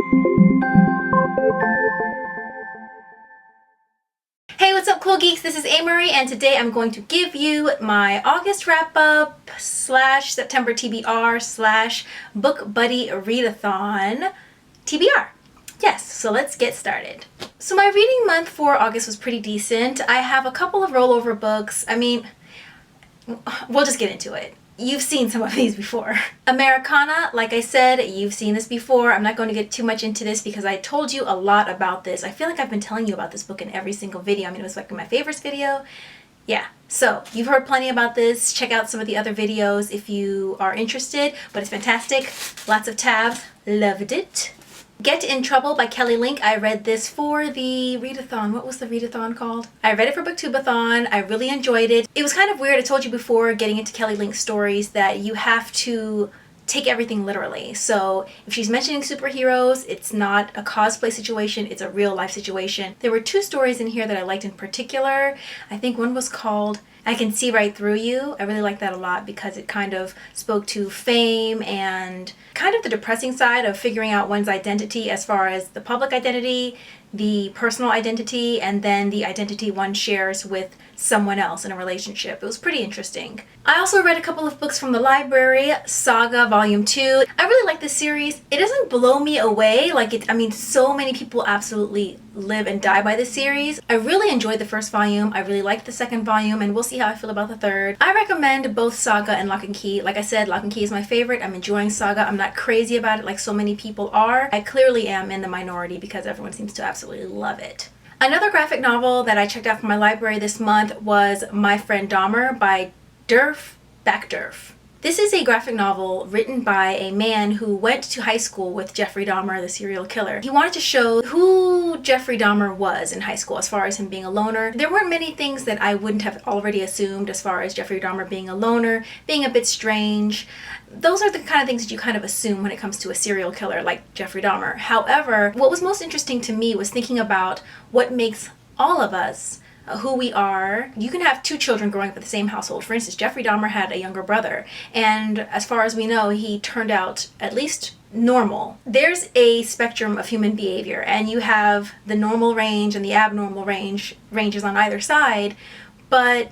Hey, what's up, cool geeks? This is Amerie, and today I'm going to give you my August wrap-up / September TBR / Book Buddy Readathon TBR. Yes, so let's get started. So my reading month for August was pretty decent. I have a couple of rollover books. I mean, we'll just get into it. You've seen some of these before. AMERICANAH, like I said, you've seen this before. I'm not going to get too much into this because I told you a lot about this. I feel like I've been telling you about this book in every single video. I mean, it was like my favorites video. Yeah, so you've heard plenty about this. Check out some of the other videos if you are interested, but it's fantastic. Lots of tabs. Loved it. Get in Trouble by Kelly Link. I read this for the readathon. What was the readathon called? I read it for BookTubeathon. I really enjoyed it. It was kind of weird. I told you before getting into Kelly Link's stories that you have to take everything literally. So if she's mentioning superheroes, it's not a cosplay situation, it's a real life situation. There were two stories in here that I liked in particular. I think one was called I Can See Right Through You. I really like that a lot because it kind of spoke to fame and kind of the depressing side of figuring out one's identity as far as the public identity, the personal identity, and then the identity one shares with someone else in a relationship. It was pretty interesting. I also read a couple of books from the library. SAGA Volume 2. I really like this series. It doesn't blow me away. I mean, so many people absolutely live and die by this series. I really enjoyed the first volume. I really liked the second volume, and we'll see how I feel about the third. I recommend both SAGA and Lock and Key. Like I said, Lock and Key is my favorite. I'm enjoying SAGA. I'm not crazy about it like so many people are. I clearly am in the minority because everyone seems to absolutely love it. Another graphic novel that I checked out from my library this month was My Friend Dahmer by Derf, Backderf. This is a graphic novel written by a man who went to high school with Jeffrey Dahmer, the serial killer. He wanted to show who Jeffrey Dahmer was in high school as far as him being a loner. There weren't many things that I wouldn't have already assumed as far as Jeffrey Dahmer being a loner, being a bit strange. Those are the kind of things that you kind of assume when it comes to a serial killer like Jeffrey Dahmer. However, what was most interesting to me was thinking about what makes all of us who we are. You can have two children growing up in the same household. For instance, Jeffrey Dahmer had a younger brother, and as far as we know, he turned out at least normal. There's a spectrum of human behavior, and you have the normal range and the abnormal ranges on either side, but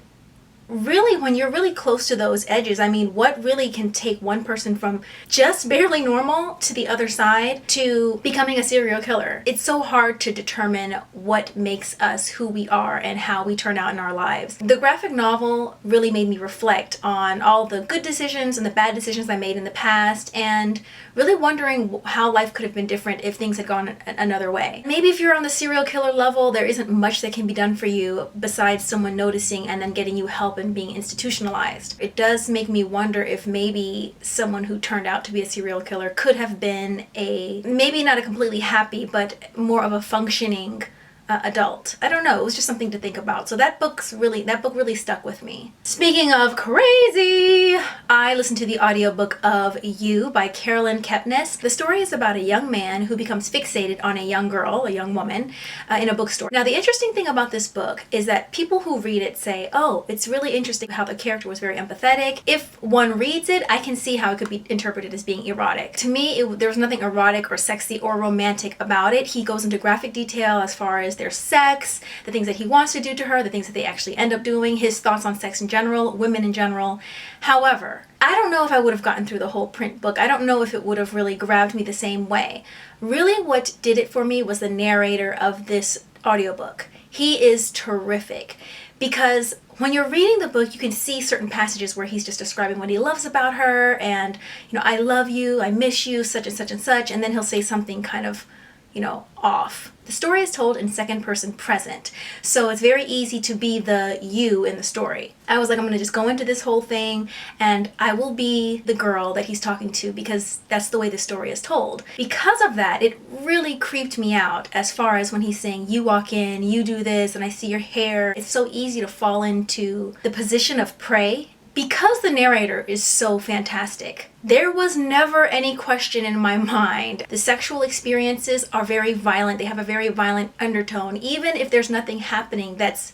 really, when you're really close to those edges, I mean, what really can take one person from just barely normal to the other side to becoming a serial killer? It's so hard to determine what makes us who we are and how we turn out in our lives. The graphic novel really made me reflect on all the good decisions and the bad decisions I made in the past, and really wondering how life could have been different if things had gone another way. Maybe if you're on the serial killer level, there isn't much that can be done for you besides someone noticing and then getting you help and being institutionalized. It does make me wonder if maybe someone who turned out to be a serial killer could have been maybe not a completely happy, but more of a functioning adult. I don't know, it was just something to think about. So that book really stuck with me. Speaking of crazy, I listened to the audiobook of You by Caroline Kepnes. The story is about a young man who becomes fixated on a young girl, a young woman, in a bookstore. Now, the interesting thing about this book is that people who read it say, oh, it's really interesting how the character was very empathetic. If one reads it, I can see how it could be interpreted as being erotic. To me, there was nothing erotic or sexy or romantic about it. He goes into graphic detail as far as their sex, the things that he wants to do to her, the things that they actually end up doing, his thoughts on sex in general, women in general. However, I don't know if I would have gotten through the whole print book. I don't know if it would have really grabbed me the same way. Really, what did it for me was the narrator of this audiobook. He is terrific because when you're reading the book, you can see certain passages where he's just describing what he loves about her and, you know, I love you, I miss you, such and such and such, and then he'll say something kind of, you know, off. The story is told in second person present, so it's very easy to be the you in the story. I was like, I'm gonna just go into this whole thing and I will be the girl that he's talking to because that's the way the story is told. Because of that, it really creeped me out as far as when he's saying, you walk in, you do this, and I see your hair. It's so easy to fall into the position of prey. Because the narrator is so fantastic, there was never any question in my mind. The sexual experiences are very violent. They have a very violent undertone. Even if there's nothing happening that's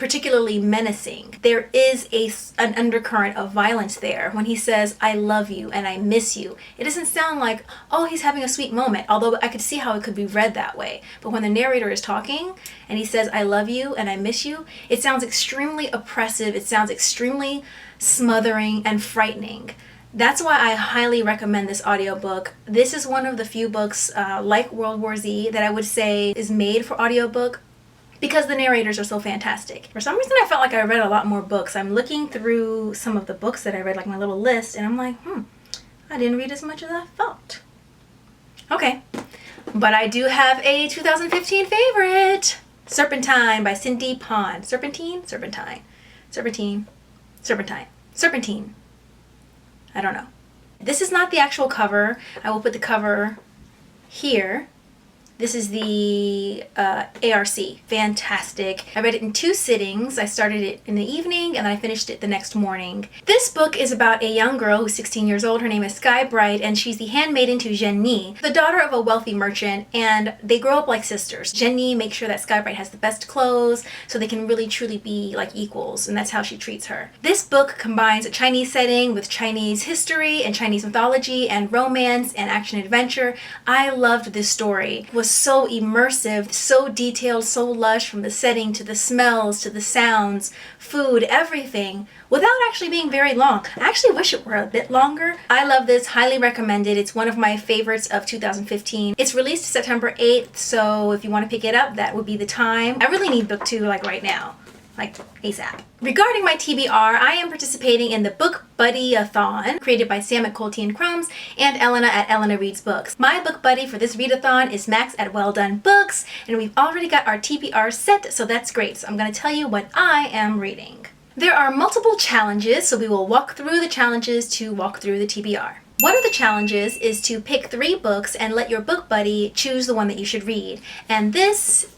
particularly menacing. There is an undercurrent of violence there when he says, I love you and I miss you. It doesn't sound like, oh, he's having a sweet moment, although I could see how it could be read that way. But when the narrator is talking and he says, I love you and I miss you, it sounds extremely oppressive. It sounds extremely smothering and frightening. That's why I highly recommend this audiobook. This is one of the few books like World War Z that I would say is made for audiobook because the narrators are so fantastic. For some reason I felt like I read a lot more books. I'm looking through some of the books that I read, like my little list, and I'm like, I didn't read as much as I thought. Okay, but I do have a 2015 favorite. Serpentine by Cindy Pon. Serpentine? Serpentine. Serpentine. Serpentine. Serpentine. I don't know. This is not the actual cover. I will put the cover here. This is the ARC. Fantastic. I read it in 2 sittings. I started it in the evening and I finished it the next morning. This book is about a young girl who's 16 years old. Her name is Sky Bright and she's the handmaiden to Jenny, the daughter of a wealthy merchant, and they grow up like sisters. Jenny makes sure that Sky Bright has the best clothes so they can really truly be like equals, and that's how she treats her. This book combines a Chinese setting with Chinese history and Chinese mythology and romance and action adventure. I loved this story. It was so immersive, so detailed, so lush, from the setting to the smells to the sounds, food, everything, without actually being very long. I actually wish it were a bit longer. I love this, highly recommended. It's one of my favorites of 2015. It's released September 8th, so if you want to pick it up, that would be the time. I really need book 2 like right now. Like ASAP. Regarding my TBR, I am participating in the BOOKBUDDyathon created by Sam at Colty and Crumbs and Elena at Elena Reads Books. My book buddy for this readathon is Max at Well Done Books, and we've already got our TBR set, so that's great. So I'm going to tell you what I am reading. There are multiple challenges, so we will walk through the challenges to walk through the TBR. One of the challenges is to pick 3 books and let your book buddy choose the one that you should read. And this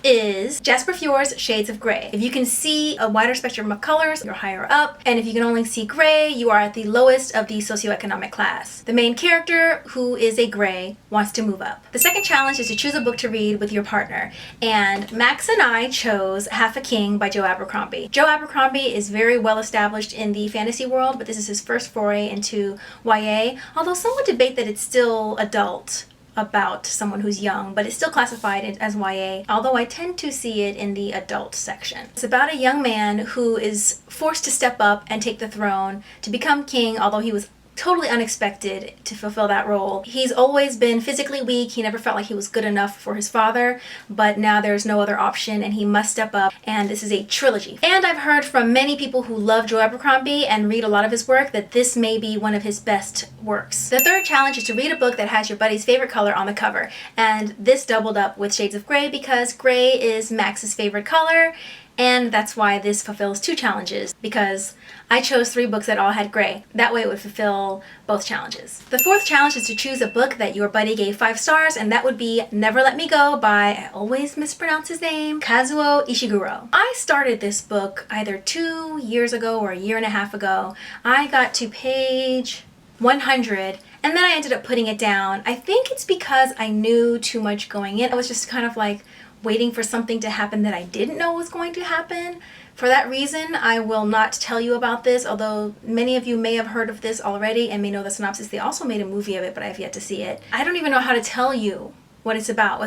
is Jasper Fjore's Shades of Grey. If you can see a wider spectrum of colors, you're higher up, and if you can only see gray, you are at the lowest of the socioeconomic class. The main character, who is a gray, wants to move up. The second challenge is to choose a book to read with your partner, and Max and I chose Half a King by Joe Abercrombie. Joe Abercrombie is very well established in the fantasy world, but this is his first foray into YA, although some would debate that it's still adult, about someone who's young, but it's still classified as YA, although I tend to see it in the adult section. It's about a young man who is forced to step up and take the throne to become king, although he was totally unexpected to fulfill that role. He's always been physically weak. He never felt like he was good enough for his father, but now there's no other option and he must step up, and this is a trilogy. And I've heard from many people who love Joe Abercrombie and read a lot of his work that this may be one of his best works. The third challenge is to read a book that has your buddy's favorite color on the cover, and this doubled up with Shades of Grey because gray is Max's favorite color, and that's why this fulfills 2 challenges, because I chose 3 books that all had gray. That way it would fulfill both challenges. The fourth challenge is to choose a book that your buddy gave 5 stars, and that would be Never Let Me Go by, I always mispronounce his name, Kazuo Ishiguro. I started this book either 2 years ago or a year and a half ago. I got to page 100 and then I ended up putting it down. I think it's because I knew too much going in. I was just kind of like waiting for something to happen that I didn't know was going to happen. For that reason, I will not tell you about this, although many of you may have heard of this already and may know the synopsis. They also made a movie of it, but I have yet to see it. I don't even know how to tell you what it's about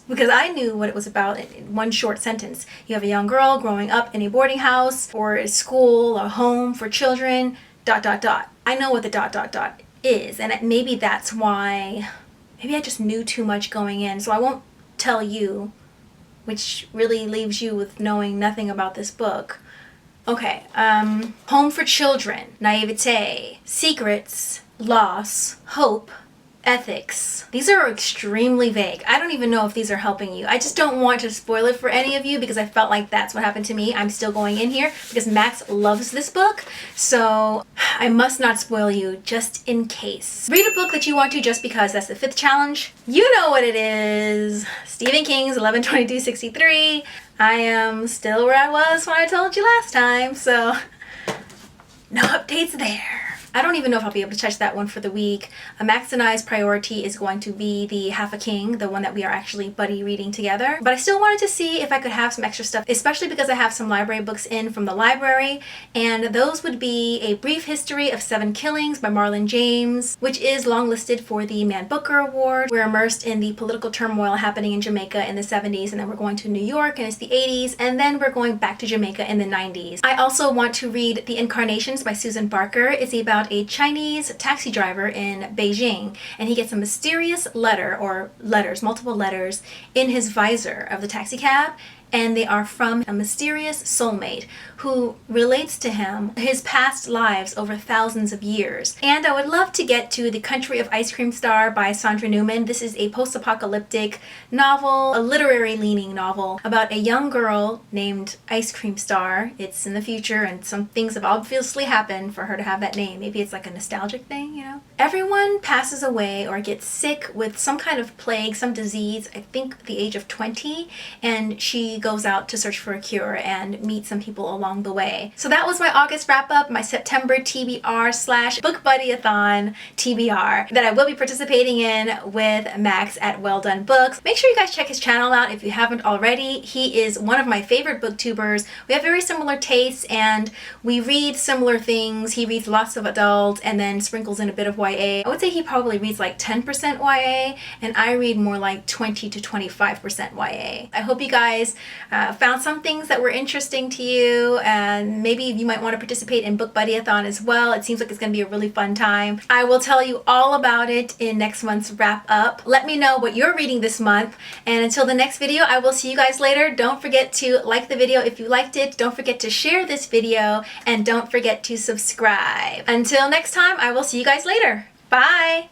because I knew what it was about in one short sentence. You have a young girl growing up in a boarding house or a school or home for children, ... I know what the ... is, and maybe that's why, maybe I just knew too much going in, so I won't tell you, which really leaves you with knowing nothing about this book. Okay, home for children, naivete, secrets, loss, hope, ethics. These are extremely vague. I don't even know if these are helping you. I just don't want to spoil it for any of you because I felt like that's what happened to me. I'm still going in here because Max loves this book, so I must not spoil you just in case. Read a book that you want to just because. That's the 5th challenge. You know what it is. Stephen King's 11/22/63. I am still where I was when I told you last time, so no updates there. I don't even know if I'll be able to touch that one for the week. Max and I's priority is going to be the Half a King, the one that we are actually buddy reading together. But I still wanted to see if I could have some extra stuff, especially because I have some library books in from the library, and those would be A Brief History of 7 Killings by Marlon James, which is longlisted for the Man Booker Award. We're immersed in the political turmoil happening in Jamaica in the 70s, and then we're going to New York and it's the 80s, and then we're going back to Jamaica in the 90s. I also want to read The Incarnations by Susan Barker. It's about a Chinese taxi driver in Beijing, and he gets a mysterious letter, or letters, multiple letters, in his visor of the taxi cab, and they are from a mysterious soulmate who relates to him his past lives over thousands of years. And I would love to get to The Country of Ice Cream Star by Sandra Newman. This is a post-apocalyptic novel, a literary-leaning novel about a young girl named Ice Cream Star. It's in the future and some things have obviously happened for her to have that name. Maybe it's like a nostalgic thing, you know? Everyone passes away or gets sick with some kind of plague, some disease, I think at the age of 20, and she goes out to search for a cure and meet some people along the way. So that was my August wrap up, my September TBR / Bookbuddyathon TBR that I will be participating in with Max at Well Done Books. Make sure you guys check his channel out if you haven't already. He is one of my favorite booktubers. We have very similar tastes and we read similar things. He reads lots of adult and then sprinkles in a bit of YA. I would say he probably reads like 10% YA and I read more like 20 to 25% YA. I hope you guys found some things that were interesting to you, and maybe you might want to participate in Bookbuddyathon as well. It seems like it's going to be a really fun time. I will tell you all about it in next month's wrap up. Let me know what you're reading this month, and until the next video, I will see you guys later. Don't forget to like the video if you liked it. Don't forget to share this video, and don't forget to subscribe. Until next time, I will see you guys later. Bye!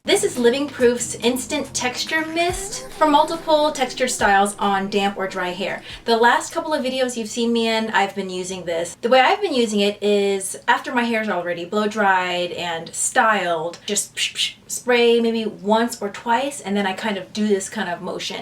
This is Living Proof's Instant Texture Mist for multiple texture styles on damp or dry hair. The last couple of videos you've seen me in, I've been using this. The way I've been using it is after my hair is already blow dried and styled, just spray maybe once or twice, and then I kind of do this kind of motion.